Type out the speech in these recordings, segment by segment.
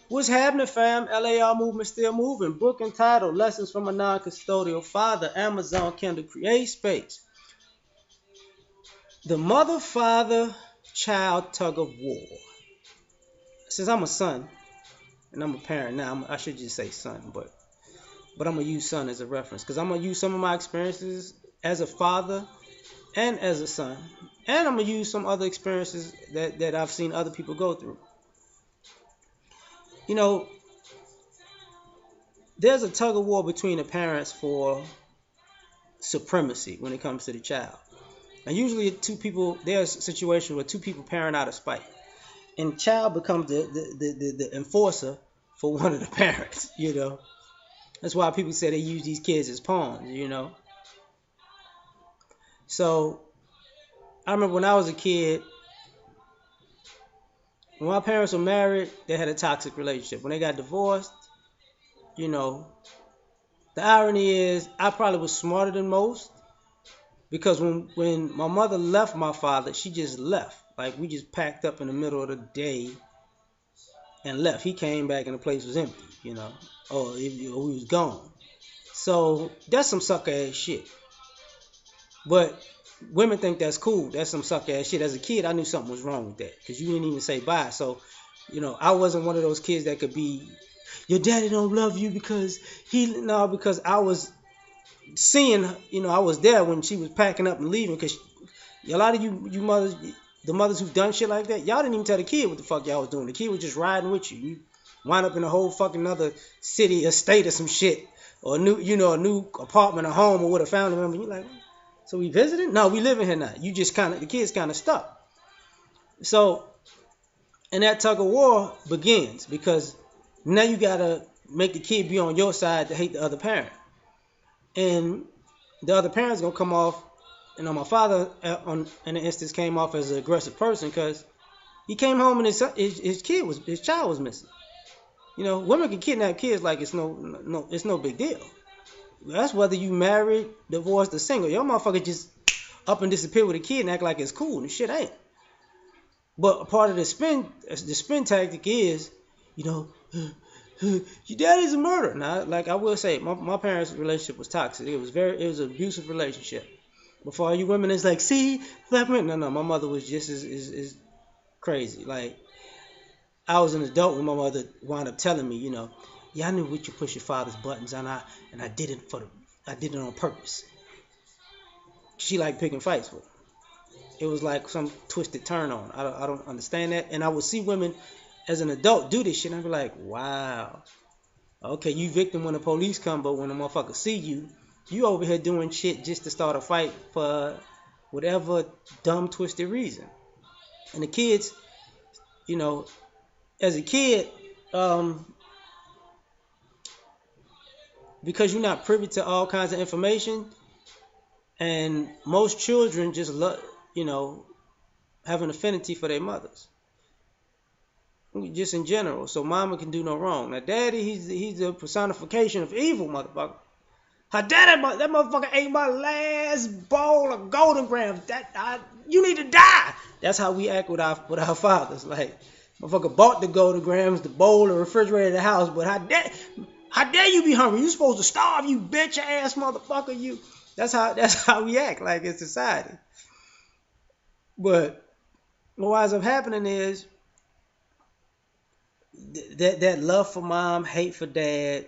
What's happening, fam? L.A.R movement still moving. Book entitled Lessons from a Non-Custodial Father. Amazon Kindle Create Space. The mother-father child tug of war. Since I'm a son and I'm a parent now, I should just say son, but I'm gonna use son as a reference because I'm gonna use some of my experiences as a father and as a son, and I'm gonna use some other experiences that I've seen other people go through. You know, there's a tug of war between the parents for supremacy when it comes to the child. And usually there's a situation where two people parent out of spite. And child becomes the enforcer for one of the parents. That's why people say they use these kids as pawns. So I remember when I was a kid, when my parents were married, they had a toxic relationship. When they got divorced, you know, the irony is I probably was smarter than most because when my mother left my father, she just left. Like we just packed up in the middle of the day and left. He came back and the place was empty, or we was gone. So that's some sucker ass shit. But women think that's cool. That's some sucker ass shit. As a kid, I knew something was wrong with that because you didn't even say bye. So, I wasn't one of those kids that could be, your daddy don't love you because because I was seeing, I was there when she was packing up and leaving because a lot of you mothers, the mothers who've done shit like that, y'all didn't even tell the kid what the fuck y'all was doing. The kid was just riding with you. You wind up in a whole fucking other city, a state, or some shit, or a new apartment, or home, or with a family member. You're like, so we visiting? No, we living here now. The kid's kind of stuck. So, and that tug of war begins because now you gotta make the kid be on your side to hate the other parent, and the other parent's gonna come off. My father, in the instance, came off as an aggressive person because he came home and his child was missing. Women can kidnap kids like it's no big deal. That's whether you married, divorced, or single. Your motherfucker just up and disappear with a kid and act like it's cool and shit ain't. But a part of the spin tactic is, you know, your daddy's a murderer. Now, like I will say, my parents' relationship was toxic. It was an abusive relationship. But for all you women, it's like, see, black men. No, my mother was just as crazy. Like, I was an adult when my mother wound up telling me, yeah, I knew what you push your father's buttons, and I did it I did it on purpose. She liked picking fights with him. It was like some twisted turn on. I don't understand that. And I would see women as an adult do this shit, and I'd be like, wow, okay, you victim when the police come, but when the motherfucker see you, you over here doing shit just to start a fight for whatever dumb twisted reason. And the kids, you know, as a kid, because you're not privy to all kinds of information, and most children just love, have an affinity for their mothers, just in general. So mama can do no wrong. Now daddy, he's a personification of evil, motherfucker. Her daddy, that motherfucker ate my last bowl of golden grams. You need to die. That's how we act with our fathers. Like, motherfucker bought the golden grams, the bowl, the refrigerator, the house, but how dare you be hungry? You supposed to starve, you bitch ass motherfucker. You. That's how we act like in society. But what winds up happening is that love for mom, hate for dad,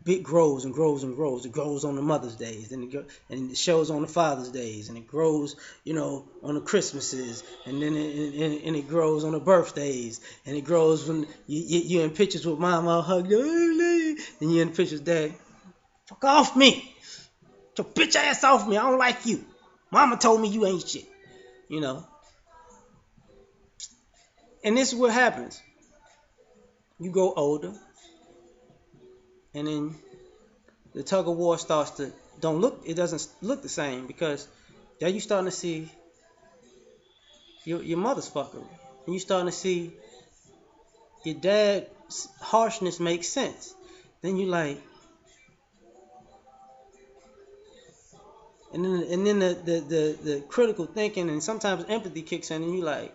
bit grows and grows and grows. It grows on the Mother's Days, and it shows on the Father's Days, and it grows, on the Christmases, and then it grows on the birthdays, and it grows when you're in pictures with mom all hugged, and you're in pictures, dad, fuck off me, get your bitch ass off me, I don't like you. Mama told me you ain't shit, you know. And this is what happens. You grow older, and then the tug of war starts to it doesn't look the same because now you starting to see your mother's fuckery, and you starting to see your dad's harshness makes sense. Then you like, and then the critical thinking and sometimes empathy kicks in, and you like,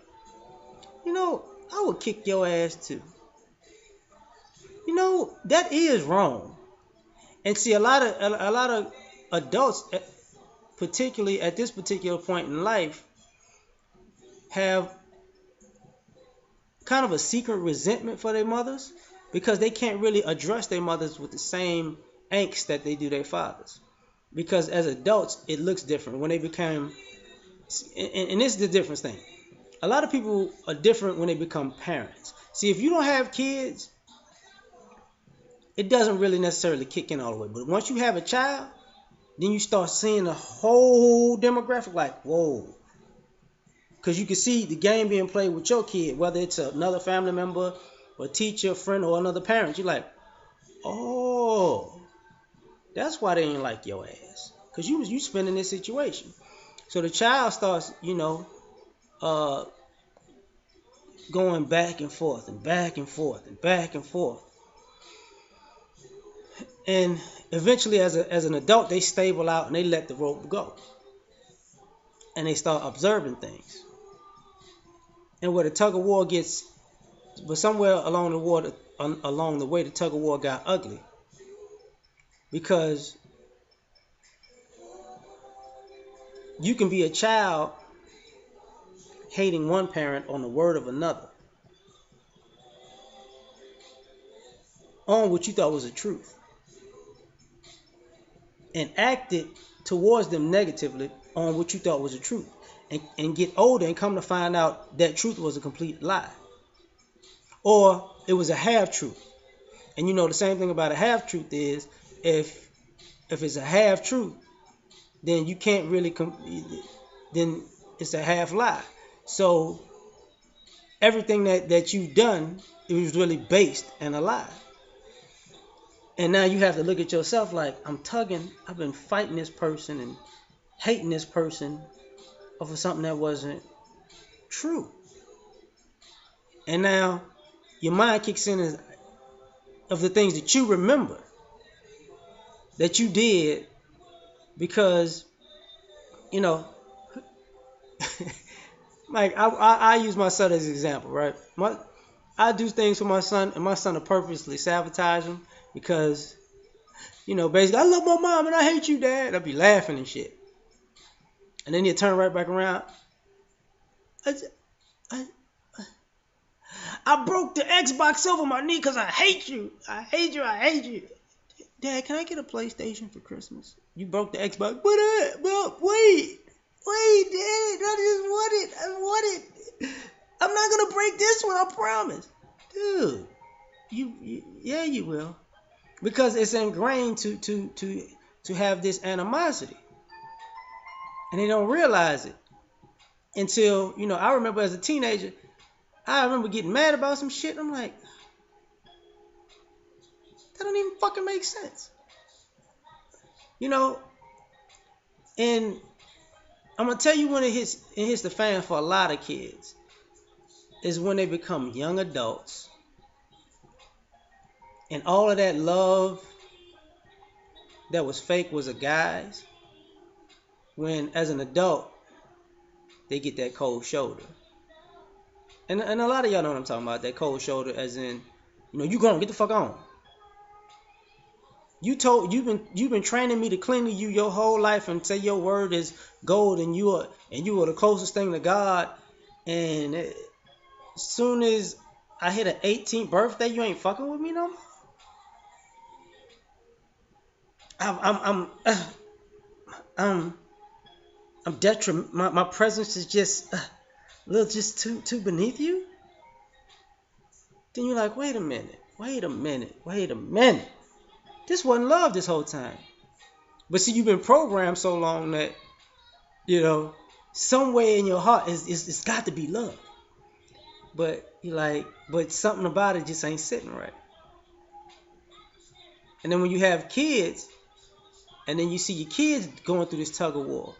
I would kick your ass too. that is wrong. And see, a lot of adults, particularly at this particular point in life, have kind of a secret resentment for their mothers because they can't really address their mothers with the same angst that they do their fathers. Because as adults, it looks different when they become, and this is the difference thing. A lot of people are different when they become parents. See, if you don't have kids, it doesn't really necessarily kick in all the way. But once you have a child, then you start seeing the whole demographic like, whoa. Because you can see the game being played with your kid, whether it's another family member, or a teacher, a friend, or another parent. You're like, oh, that's why they ain't like your ass. Because you spend in this situation. So the child starts, uh, going back and forth and back and forth and back and forth. And eventually, as an adult, they stable out and they let the rope go. And they start observing things. And where the tug of war gets, but somewhere along the way, the tug of war got ugly. Because you can be a child hating one parent on the word of another, on what you thought was the truth, and acted towards them negatively on what you thought was the truth, and get older and come to find out that truth was a complete lie, or it was a half truth. And the same thing about a half truth is, if it's a half truth, then you can't really then it's a half lie. So everything that you've done, it was really based in a lie. And now you have to look at yourself like, I've been fighting this person and hating this person over something that wasn't true. And now your mind kicks in of the things that you remember that you did because, like I use my son as an example, right? I do things for my son, and my son will purposely sabotage him because, basically, I love my mom and I hate you, Dad. I'll be laughing and shit. And then he'll turn right back around. I broke the Xbox over my knee because I hate you. I hate you. I hate you. Dad, can I get a PlayStation for Christmas? You broke the Xbox. But wait, Dad. I want it. I'm not going to break this one, I promise. Dude, yeah, you will. Because it's ingrained to have this animosity. And they don't realize it until, I remember as a teenager, I remember getting mad about some shit. I'm like, that don't even fucking make sense. And I'm going to tell you when it hits the fan for a lot of kids is when they become young adults. And all of that love that was fake was a guise. When, as an adult, they get that cold shoulder. And a lot of y'all know what I'm talking about, that cold shoulder as in, you grown, get the fuck on. You've been training me to cling to you your whole life and say your word is gold and you are the closest thing to God. And as soon as I hit an 18th birthday, you ain't fucking with me no more. I'm detriment. My presence is just a little just too beneath you. Then you're like, wait a minute. This wasn't love this whole time. But see, you've been programmed so long that, somewhere in your heart it's got to be love. But you're like, but something about it just ain't sitting right. And then when you have kids, and then you see your kids going through this tug of war,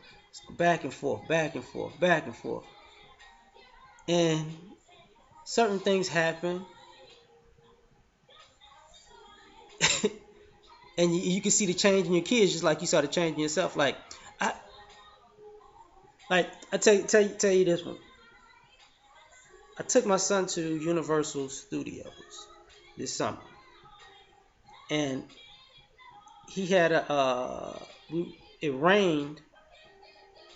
back and forth, back and forth, back and forth. And certain things happen. And you can see the change in your kids just like you saw the change in yourself. Like I tell you this one. I took my son to Universal Studios this summer. and he had it rained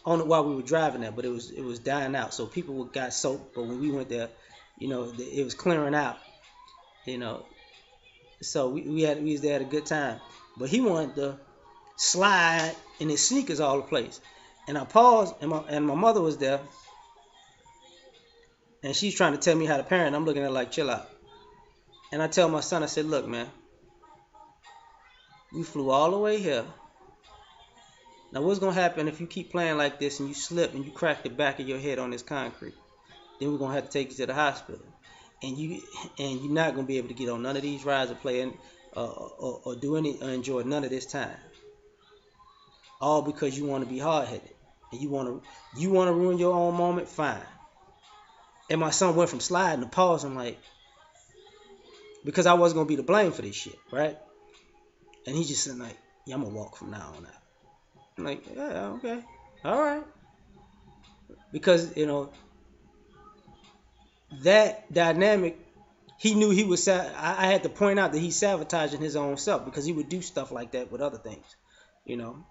on it while we were driving there, but it was dying out, so people got soaked. But when we went there, it was clearing out, you know. So we was there at a good time. But he wanted to slide in his sneakers all the place, and I paused, and my mother was there, and she's trying to tell me how to parent. I'm looking at her like, chill out. And I tell my son, I said, look, man, we flew all the way here. Now, what's gonna happen if you keep playing like this and you slip and you crack the back of your head on this concrete? Then we're gonna have to take you to the hospital, and you're not gonna be able to get on none of these rides or play or do any or enjoy none of this time. All because you want to be hard headed and you want to ruin your own moment. Fine. And my son went from sliding to pause. I'm like, because I wasn't gonna be to blame for this shit, right? And he just said like, yeah, I'm gonna walk from now on out. I'm like, yeah, okay, all right, because that dynamic, he knew he was. I had to point out that he's sabotaging his own self because he would do stuff like that with other things. You know,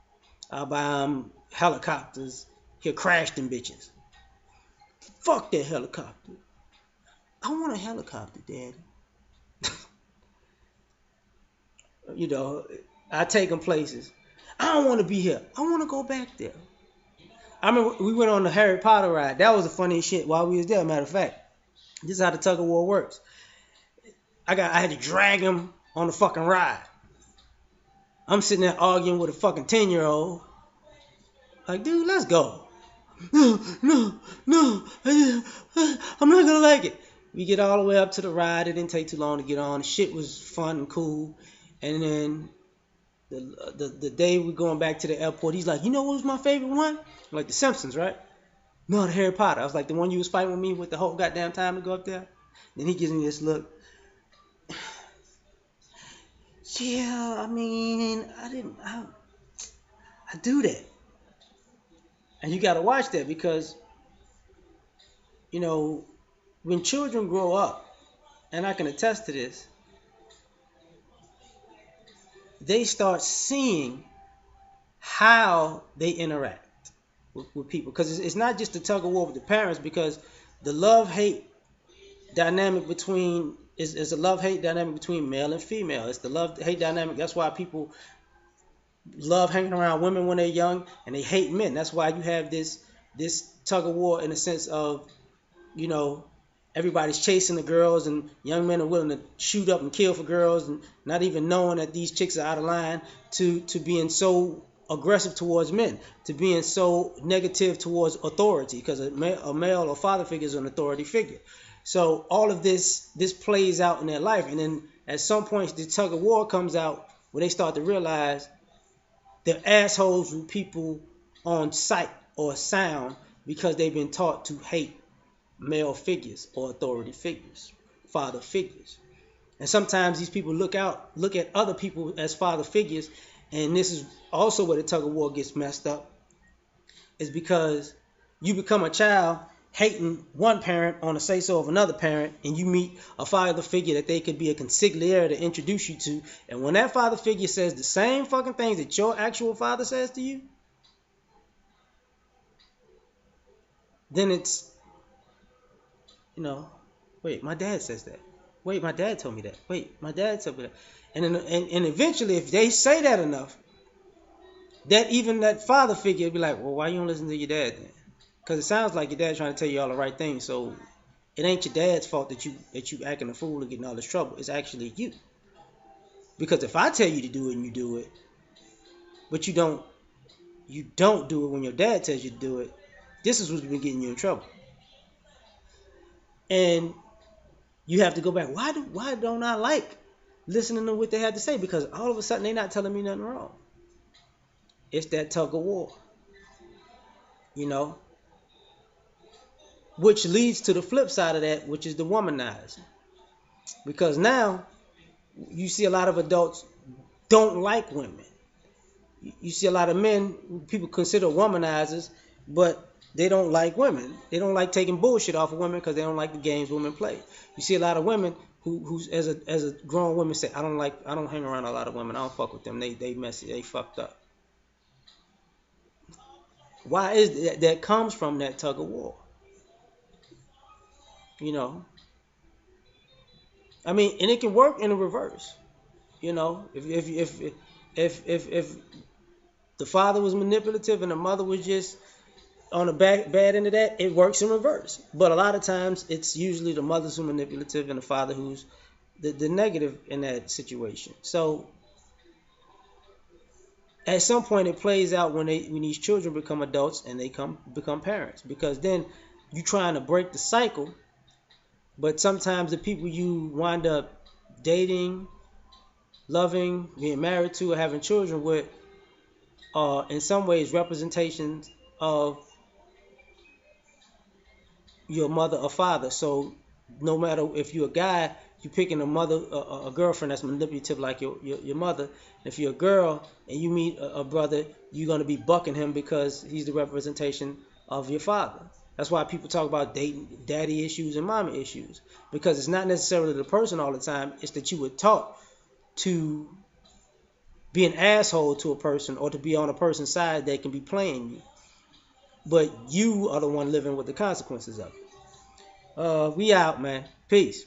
I'll buy him helicopters. He'll crash them bitches. Fuck that helicopter. I want a helicopter, Daddy. you know, I take him places. I don't want to be here. I want to go back there. I remember we went on the Harry Potter ride. That was the funniest shit while we was there. Matter of fact, this is how the tug of war works. I had to drag him on the fucking ride. I'm sitting there arguing with a fucking 10-year-old. Like, dude, let's go. No, no, no. I'm not gonna like it. We get all the way up to the ride. It didn't take too long to get on. The shit was fun and cool. And then the day we're going back to the airport, he's like, you know what was my favorite one? Like The Simpsons, right? No, the Harry Potter. I was like, the one you was fighting with me with the whole goddamn time to go up there. Then he gives me this look. Yeah, I mean, I do that. And you got to watch that because, when children grow up, and I can attest to this, they start seeing how they interact with people. Because it's not just the tug of war with the parents, because the love-hate dynamic between is a love-hate dynamic between male and female. It's the love-hate dynamic. That's why people love hanging around women when they're young, and they hate men. That's why you have this tug of war in the sense of, everybody's chasing the girls, and young men are willing to shoot up and kill for girls, and not even knowing that these chicks are out of line, to being so aggressive towards men, to being so negative towards authority, because a male or father figure is an authority figure. So all of this plays out in their life, and then at some point the tug of war comes out where they start to realize they're assholes with people on sight or sound because they've been taught to hate male figures or authority figures, father figures. And sometimes these people look at other people as father figures, and this is also where the tug of war gets messed up, is because you become a child hating one parent on the say-so of another parent, and you meet a father figure that they could be a consigliere to introduce you to, and when that father figure says the same fucking things that your actual father says to you, then it's, wait, my dad says that. Wait, my dad told me that. Wait, my dad told me that. And eventually, if they say that enough, that even that father figure will be like, well, why you don't listen to your dad then? Because it sounds like your dad's trying to tell you all the right things, so it ain't your dad's fault that you acting a fool and getting all this trouble. It's actually you. Because if I tell you to do it and you do it, but you don't do it when your dad tells you to do it, this is what's been getting you in trouble. And you have to go back. Why don't I like listening to what they have to say? Because all of a sudden they're not telling me nothing wrong. It's that tug of war. Which leads to the flip side of that, which is the womanizing. Because now you see a lot of adults don't like women. You see a lot of men people consider womanizers, but they don't like women. They don't like taking bullshit off of women because they don't like the games women play. You see a lot of women who's as a grown woman say, I don't hang around a lot of women. I don't fuck with them. They messy. They fucked up. Why is that? That comes from that tug of war. You know, I mean, and it can work in the reverse. You know, if the father was manipulative and the mother was just on the bad end of that, it works in reverse. But a lot of times, it's usually the mother's who's manipulative and the father who's the negative in that situation. So at some point, it plays out when these children become adults and they become parents, because then you trying to break the cycle, but sometimes the people you wind up dating, loving, being married to, or having children with are in some ways representations of your mother or father. So no matter if you're a guy, you're picking a girlfriend that's manipulative like your mother. If you're a girl and you meet a brother, you're gonna be bucking him because he's the representation of your father. That's why people talk about dating, daddy issues and mama issues, because it's not necessarily the person all the time. It's that you were taught to be an asshole to a person or to be on a person's side that can be playing you, but you are the one living with the consequences of it. We out, man. Peace.